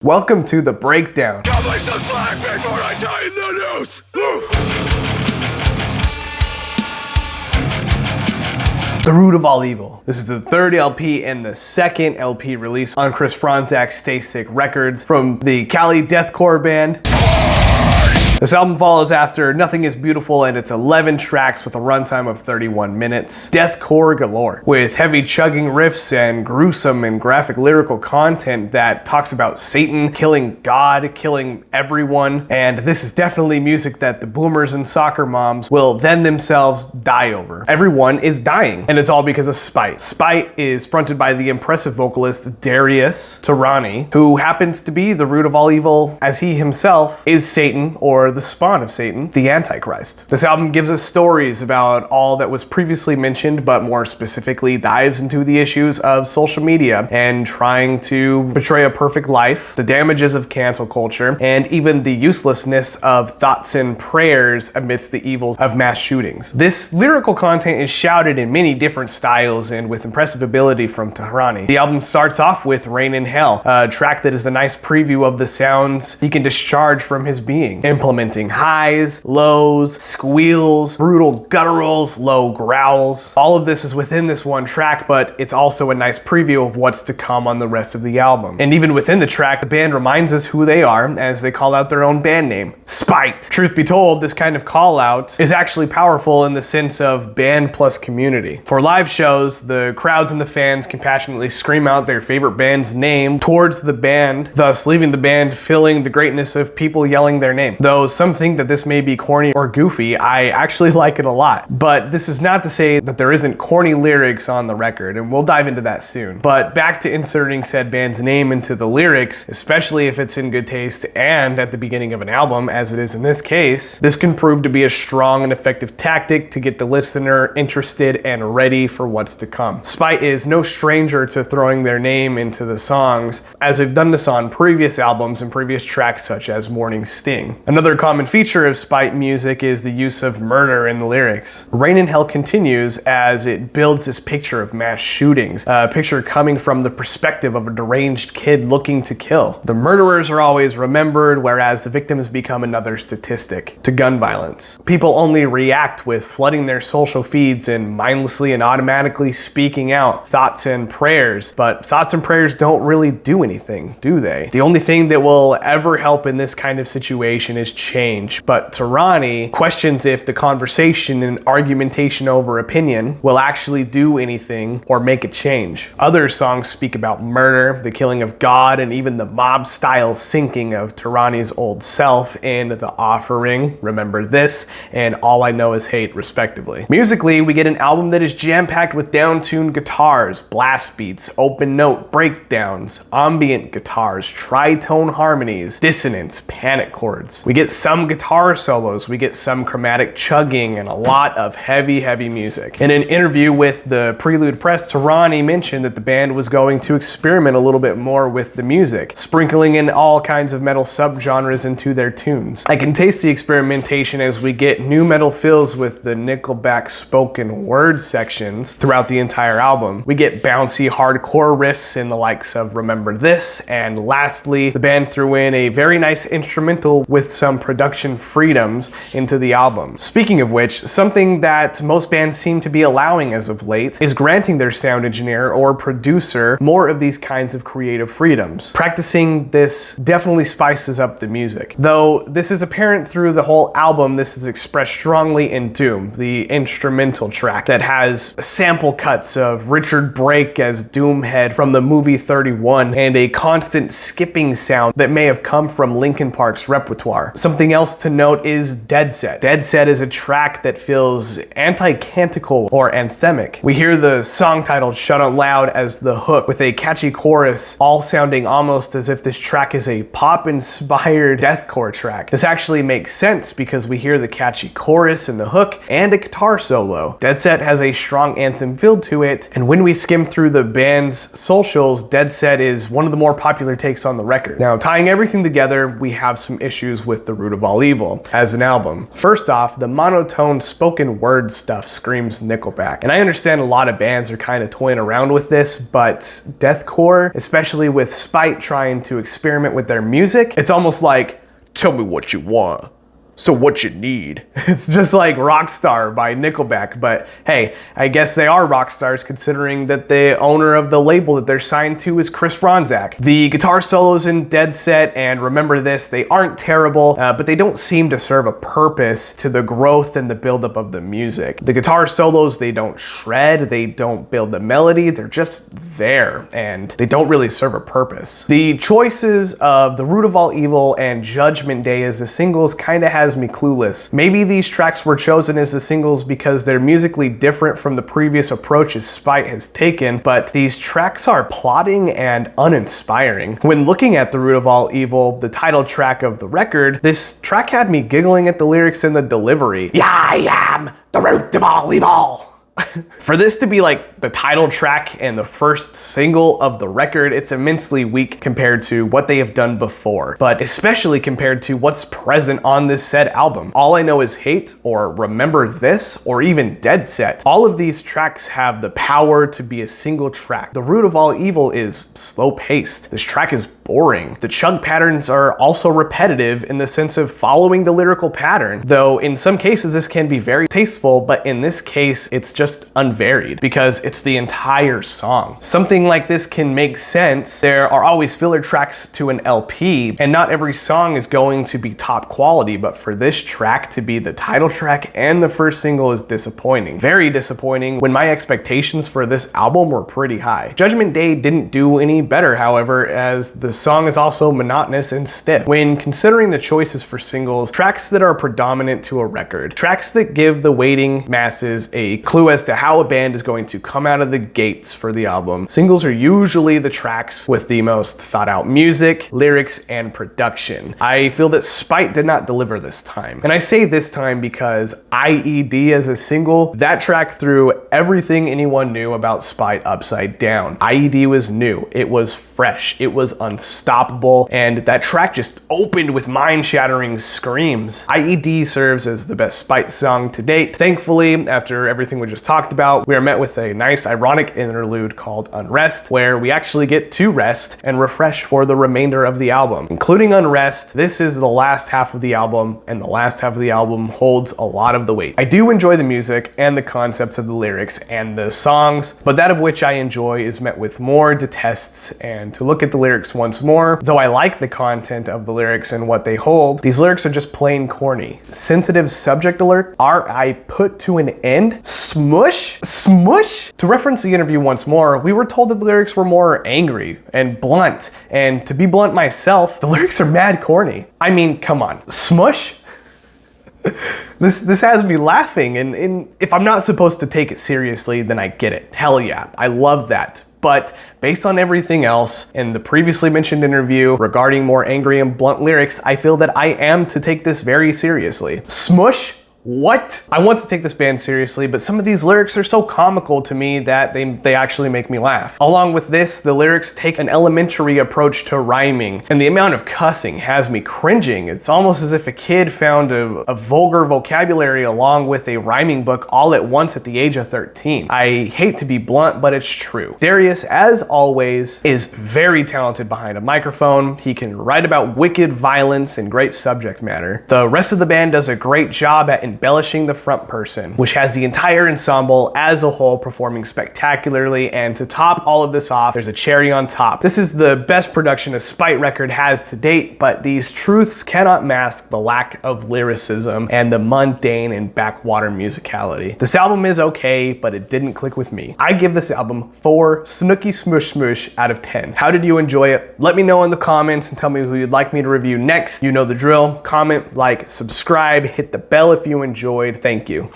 Welcome to the breakdown. Cut me some slack before I tie the noose! The Root of All Evil. This is the third LP and the second LP released on Chris Franzak's Stay Sick Records from the Cali Deathcore band. This album follows after Nothing Is Beautiful, and it's 11 tracks with a runtime of 31 minutes. Deathcore galore, with heavy chugging riffs and gruesome and graphic lyrical content that talks about Satan, killing God, killing everyone, and this is definitely music that the boomers and soccer moms will then themselves die over. Everyone is dying, and it's all because of Spite. Spite is fronted by the impressive vocalist Darius Tirani, who happens to be the root of all evil, as he himself is Satan, or the spawn of Satan, the Antichrist. This album gives us stories about all that was previously mentioned, but more specifically dives into the issues of social media and trying to portray a perfect life, the damages of cancel culture, and even the uselessness of thoughts and prayers amidst the evils of mass shootings. This lyrical content is shouted in many different styles and with impressive ability from Tirani. The album starts off with Rain in Hell, a track that is a nice preview of the sounds he can discharge from his being, implementing highs, lows, squeals, brutal gutturals, low growls. All of this is within this one track, but it's also a nice preview of what's to come on the rest of the album. And even within the track, the band reminds us who they are as they call out their own band name, Spite. Truth be told, this kind of call out is actually powerful in the sense of band plus community. For live shows, the crowds and the fans can passionately scream out their favorite band's name towards the band, thus leaving the band feeling the greatness of people yelling their name. Though some think that this may be corny or goofy, I actually like it a lot. But this is not to say that there isn't corny lyrics on the record, and we'll dive into that soon. But back to inserting said band's name into the lyrics, especially if it's in good taste and at the beginning of an album, as it is in this case, this can prove to be a strong and effective tactic to get the listener interested and ready for what's to come. Spite is no stranger to throwing their name into the songs, as they've done this on previous albums and previous tracks such as Morning Sting. Another common feature of Spite music is the use of murder in the lyrics. Rain in Hell continues as it builds this picture of mass shootings, a picture coming from the perspective of a deranged kid looking to kill. The murderers are always remembered, whereas the victims become another statistic to gun violence. People only react with flooding their social feeds and mindlessly and automatically speaking out thoughts and prayers, but thoughts and prayers don't really do anything, do they? The only thing that will ever help in this kind of situation is change, but Tirani questions if the conversation and argumentation over opinion will actually do anything or make a change. Other songs speak about murder, the killing of God, and even the mob-style sinking of Tirani's old self in The Offering, Remember This, and All I Know Is Hate, respectively. Musically, we get an album that is jam-packed with down-tuned guitars, blast beats, open note breakdowns, ambient guitars, tritone harmonies, dissonance, panic chords. We get some guitar solos, we get some chromatic chugging, and a lot of heavy music. In an interview with the Prelude Press, Tirani mentioned that the band was going to experiment a little bit more with the music, sprinkling in all kinds of metal subgenres into their tunes. I can taste the experimentation as we get new metal fills with the Nickelback spoken word sections throughout the entire album. We get bouncy hardcore riffs in the likes of Remember This, and lastly, the band threw in a very nice instrumental with some production freedoms into the album. Speaking of which, something that most bands seem to be allowing as of late is granting their sound engineer or producer more of these kinds of creative freedoms. Practicing this definitely spices up the music. Though this is apparent through the whole album, this is expressed strongly in Doom, the instrumental track that has sample cuts of Richard Brake as Doomhead from the movie 31 and a constant skipping sound that may have come from Linkin Park's repertoire. Something else to note is Dead Set. Dead Set is a track that feels anti-canticle or anthemic. We hear the song titled Shut Out Loud as the hook with a catchy chorus, all sounding almost as if this track is a pop-inspired deathcore track. This actually makes sense because we hear the catchy chorus and the hook and a guitar solo. Dead Set has a strong anthem feel to it, and when we skim through the band's socials, Dead Set is one of the more popular takes on the record. Now, tying everything together, we have some issues with the root of all evil as an album. First off, the monotone spoken word stuff screams Nickelback. And I understand a lot of bands are kind of toying around with this, but deathcore, especially with Spite trying to experiment with their music, it's almost like, tell me what you want, so what you need. It's just like Rockstar by Nickelback, but hey, I guess they are rock stars considering that the owner of the label that they're signed to is Chris Franzak. The guitar solos in Dead Set and Remember This, they aren't terrible, but they don't seem to serve a purpose to the growth and the buildup of the music. The guitar solos, they don't shred, they don't build the melody, they're just there, and they don't really serve a purpose. The choices of The Root of All Evil and Judgment Day as the singles kind of has me clueless. Maybe these tracks were chosen as the singles because they're musically different from the previous approaches Spite has taken, but these tracks are plotting and uninspiring. When looking at The Root of All Evil, the title track of the record, this track had me giggling at the lyrics and the delivery. Yeah, I am the root of all evil. For this to be like the title track and the first single of the record, it's immensely weak compared to what they have done before, but especially compared to what's present on this said album. All I Know Is Hate, or Remember This, or even Dead Set. All of these tracks have the power to be a single track. The Root of All Evil is slow paced. This track is boring. The chug patterns are also repetitive in the sense of following the lyrical pattern, though in some cases this can be very tasteful, but in this case it's just unvaried because it's the entire song. Something like this can make sense. There are always filler tracks to an LP, and not every song is going to be top quality, but for this track to be the title track and the first single is disappointing. Very disappointing when my expectations for this album were pretty high. Judgment Day didn't do any better, however, as the song is also monotonous and stiff. When considering the choices for singles, tracks that are predominant to a record, tracks that give the waiting masses a clue as to how a band is going to come out of the gates for the album, singles are usually the tracks with the most thought out music, lyrics, and production. I feel that Spite did not deliver this time. And I say this time because IED as a single, that track threw everything anyone knew about Spite upside down. IED was new, it was fresh, it was unstoppable, and that track just opened with mind-shattering screams. IED serves as the best Spite song to date. Thankfully, after everything we just talked about, we are met with a nice ironic interlude called Unrest, where we actually get to rest and refresh for the remainder of the album. Including Unrest, this is the last half of the album, and the last half of the album holds a lot of the weight. I do enjoy the music and the concepts of the lyrics and the songs, but that of which I enjoy is met with more detests, and to look at the lyrics once more, though I like the content of the lyrics and what they hold, these lyrics are just plain corny. Sensitive subject alert, R.I. put to an end, smush? Smush? To reference the interview once more, we were told that the lyrics were more angry and blunt, and to be blunt myself, the lyrics are mad corny. I mean, come on, smush? This has me laughing, and if I'm not supposed to take it seriously, then I get it. Hell yeah, I love that. But based on everything else in the previously mentioned interview regarding more angry and blunt lyrics, I feel that I am to take this very seriously. Smush? What? I want to take this band seriously, but some of these lyrics are so comical to me that they actually make me laugh. Along with this, the lyrics take an elementary approach to rhyming, and the amount of cussing has me cringing. It's almost as if a kid found a vulgar vocabulary along with a rhyming book all at once at the age of 13. I hate to be blunt, but it's true. Darius, as always, is very talented behind a microphone. He can write about wicked violence and great subject matter. The rest of the band does a great job at embellishing the front person, which has the entire ensemble as a whole performing spectacularly, and to top all of this off, there's a cherry on top. This is the best production a Spite record has to date, but these truths cannot mask the lack of lyricism and the mundane and backwater musicality. This album is okay, but it didn't click with me. I give this album 4 Snooky Smush Smush out of 10. How did you enjoy it? Let me know in the comments and tell me who you'd like me to review next. You know the drill. Comment, like, subscribe, hit the bell if you enjoyed. Thank you.